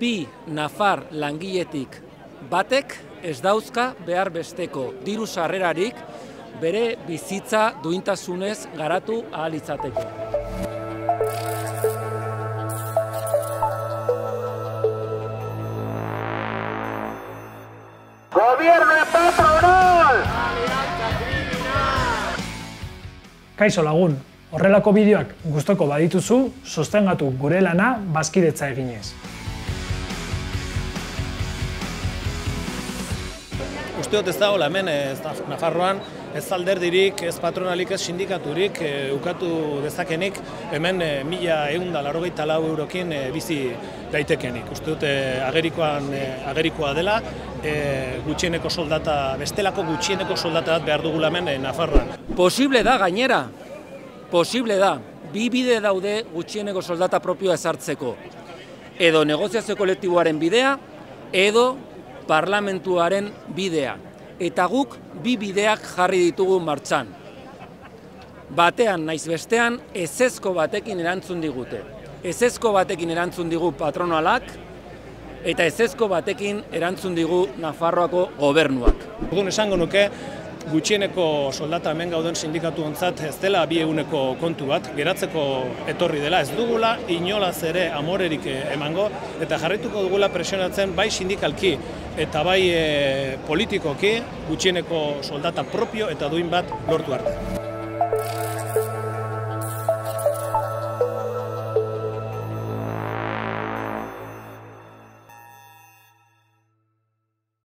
bi nafar langiletik batek ez dauzka behar besteko diru sarrerarik bere bizitza duintasunez garatu ahal izateko. Gobierno patronal! Kaixo lagun, horrelako bideoak gustoko badituzu, sostengatu gure lana bazkidetza eginez. Uste dut ez dagoela hemen Nafarroan ez alderdirik, ez patronalik, ez sindikaturik ukatu dezakenik hemen 1.184 eurokin bizi daitekenik. Uste dut agerikoa dela gutxieneko soldata, bestelako gutxieneko soldata bat behar dugula hemen Nafarroan. Posible da gainera, posible da. Bi bide daude gutxieneko soldata propioa ezartzeko. Edo negoziazio kolektiboaren bidea, edo parlamentuaren bidea. Eta guk bi bideak jarri ditugu martxan. Batean naiz bestean ezezko batekin erantzun digute. Ezezko batekin erantzun digu patronalak eta ezezko batekin erantzun digu Nafarroako gobernuak. Orduan esango nuke gutxieneko soldata hemen gauden sindikatu ontzat ez dela 2 kontu bat, geratzeko etorri dela, ez dugula inolaz ere amorerik emango eta jarrituko dugula presionatzen bai sindikalki eta bai politikoki gutxieneko soldata propio eta duin bat lortu arte.